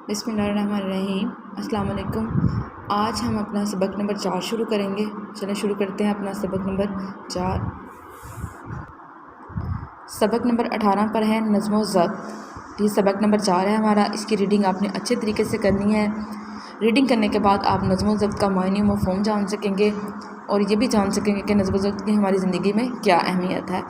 बिस्मिल्लाहिर्रहमानिर्रहीम। अस्सलाम वालेकुम। आज हम अपना सबक नंबर 4 शुरू करेंगे। चलें शुरू करते हैं अपना सबक नंबर 4। सबक नंबर 18 पर है नज़्म व ज़ब्त। ये सबक नंबर 4 है हमारा। इसकी रीडिंग आपने अच्छे तरीके से करनी है। रीडिंग करने के बाद आप नज़्म व ज़ब्त का मायने व मफ़हूम जान सकेंगे और ये भी जान सकेंगे कि नज़्म व ज़ब्त की हमारी ज़िंदगी में क्या अहमियत है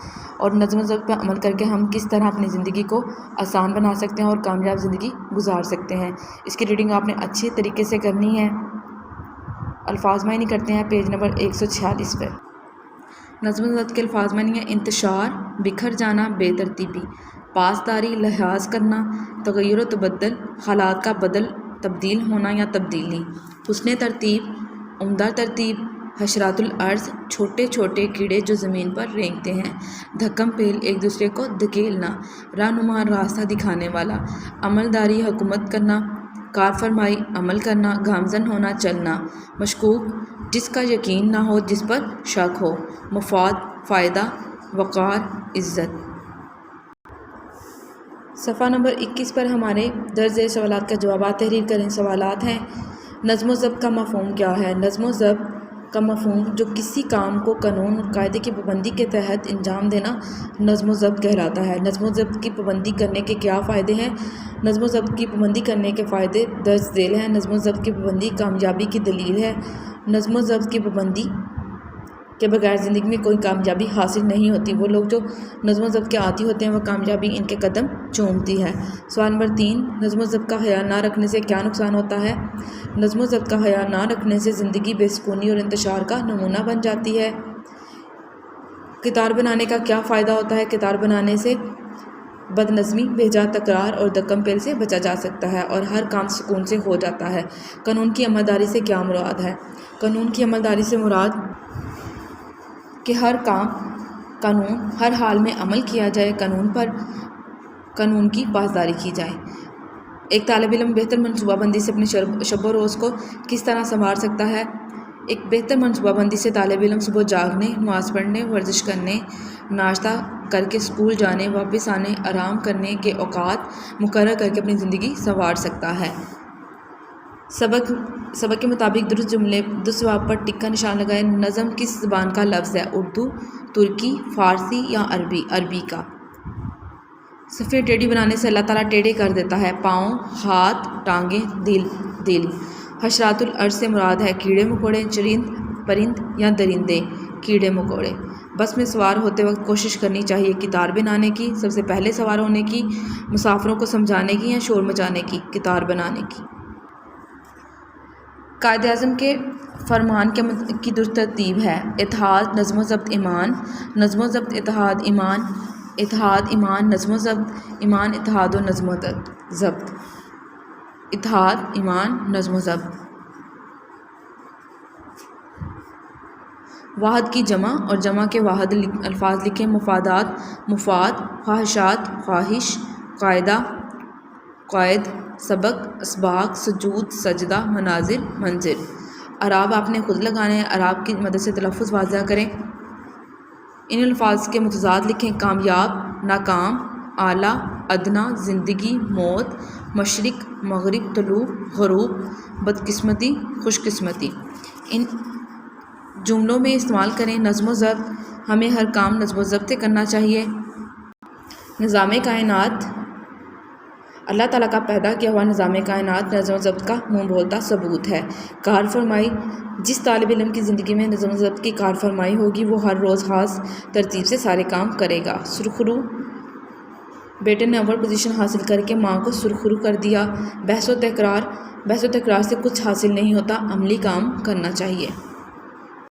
और नज़्म व ज़ब्त पर अमल करके हम किस तरह अपनी ज़िंदगी को आसान बना सकते हैं और कामयाब ज़िंदगी गुजार सकते हैं। इसकी रीडिंग आपने अच्छे तरीके से करनी है। अल्फाज मायने करते हैं पेज नंबर 146 पर। नज़्म व ज़ब्त के अल्फाज मायने हैं इंतशार, बिखर जाना, बेतरतीबी, पासदारी, लिहाज करना, तग़य्युर व तबद्दुल, हालात का बदल तब्दील होना या तब्दीली, हुस्न तरतीब, उम्दा तरतीब, हशरातुल अर्ज़, छोटे छोटे कीड़े जो ज़मीन पर रेंगते हैं, धक्कम पेल, एक दूसरे को धकेलना, रहनुमा, रास्ता दिखाने वाला, अमलदारी, हुकूमत करना, कार फरमाई, अमल करना, गामज़न होना, चलना, मशकूक, जिसका यकीन ना हो, जिस पर शक हो, मुफाद, फ़ायदा, वक़ार, इज़्ज़त। सफ़ा नंबर 21 पर हमारे दर्ज सवालात का जवाब तहरीर करें। सवालात हैं, नज़्म व ज़ब्त का मफ़हूम क्या है? नज़्म व ज़ब्त का मफ़हूम जो किसी काम को कानून और कायदे की पाबंदी के तहत अंजाम देना नज़्म व ज़ब्त कहलाता है। नज़्म व ज़ब्त की पाबंदी करने के क्या फ़ायदे हैं? नज़्म व ज़ब्त की पाबंदी करने के फ़ायदे दर्ज झेल हैं। नज़्म व ज़ब्त की पाबंदी कामयाबी की दलील है। नज़्म व ज़ब्त की पाबंदी के बगैर ज़िंदगी में कोई कामयाबी हासिल नहीं होती। वो लोग जो नज़्म व ज़ब्त के आदी होते हैं वो कामयाबी इनके कदम चूमती है। सवाल नंबर 3, नज़्म व ज़ब्त का ख्याल ना रखने से क्या नुकसान होता है? नज़्म व ज़ब्त का ख्याल ना रखने से ज़िंदगी बेसुकूनी और इंतशार का नमूना बन जाती है। कितार बनाने का क्या फ़ायदा होता है? कितार बनाने से बदनज़मी, बेजा तकरार और दक्कम पेल से बचा जा सकता है और हर काम सुकून से हो जाता है। कानून की अमलदारी से क्या मुराद है? कानून की अमलदारी से मुराद कि हर काम कानून हर हाल में अमल किया जाए, कानून की पासदारी की जाए। एक तालिब इल्म बेहतर मनसूबाबंदी से अपने शब व रोज़ को किस तरह संवार सकता है? एक बेहतर मनसूबाबंदी से तालिब इल्म सुबह जागने, नमाज़ पढ़ने, वर्जिश करने, नाश्ता करके स्कूल जाने, वापस आने, आराम करने के औकात मुकर्रर करके अपनी ज़िंदगी संवार सकता है। सबक के मुताबिक दुरुस्त जुमले दुरुस्त जवाब पर टिक्का निशान लगाएं। नज़म किस ज़बान का लफ्ज़ है? उर्दू, तुर्की, फ़ारसी या अरबी का। सफ़े टेढ़ी बनाने से अल्लाह ताला टेढ़े कर देता है। पाँव, हाथ, टांगें, दिल। हशरातुल अर्ज़ से मुराद है कीड़े मकोड़े, चरिंद परिंद या दरिंदे। कीड़े मकोड़े। बस में सवार होते वक्त कोशिश करनी चाहिए कितार बनाने की, सबसे पहले सवार होने की, मुसाफिरों को समझाने की या शोर मचाने की, कितार बनाने की। कायद-ए-आज़म के फरमान की दुरुस्त तरतीब है इत्तेहाद, नज़्म व ज़ब्त, ईमान, नज़्म व ज़ब्त, इत्तेहाद, ईमान, इत्तेहाद, ईमान, नज़्म व ज़ब्त, ईमान, इत्तेहाद व नज़्म व ज़ब्त, इत्तेहाद, ईमान, नज़्म व ज़ब्त। वाहद की जमा और जमा के वाहद अल्फाज लिखें। मुफादात, मुफाद, ख्वाहिशात, ख्वाहिश, कायदा, कायद, सबक, असबाक, सजूद, सजदा, मनाजिर, मंजिर। अराब आपने खुद लगाने हैं। अराब की मदद से तलफ़्फ़ुज़ वाज़ह करें। इन अल्फाज के मुतज़ाद लिखें। कामयाब, नाकाम, आला, अदना, ज़िंदगी, मौत, मशरिक़, मग़रिब, तुलू, ग़ुरूब, बदकिस्मती, खुशकिस्मती। इन जुमलों में इस्तेमाल करें। नज़्म व ज़ब्त, हमें हर काम नज़्म व ज़ब्त से करना चाहिए। निज़ाम कायनात, अल्लाह ताला का पैदा किया हुआ निज़ाम कायनात नज़्म व ज़ब्त का मुँह बोलता सबूत है। कार फरमाई, जिस तालिब इल्म की ज़िंदगी में नज़्म व ज़ब्त की कार फरमाई होगी वो हर रोज़ ख़ास तरतीब से सारे काम करेगा। सुरखरू, बेटे ने अव्वल पोजीशन हासिल करके माँ को सुरखरू कर दिया। बहस व तकरार से कुछ हासिल नहीं होता, अमली काम करना चाहिए।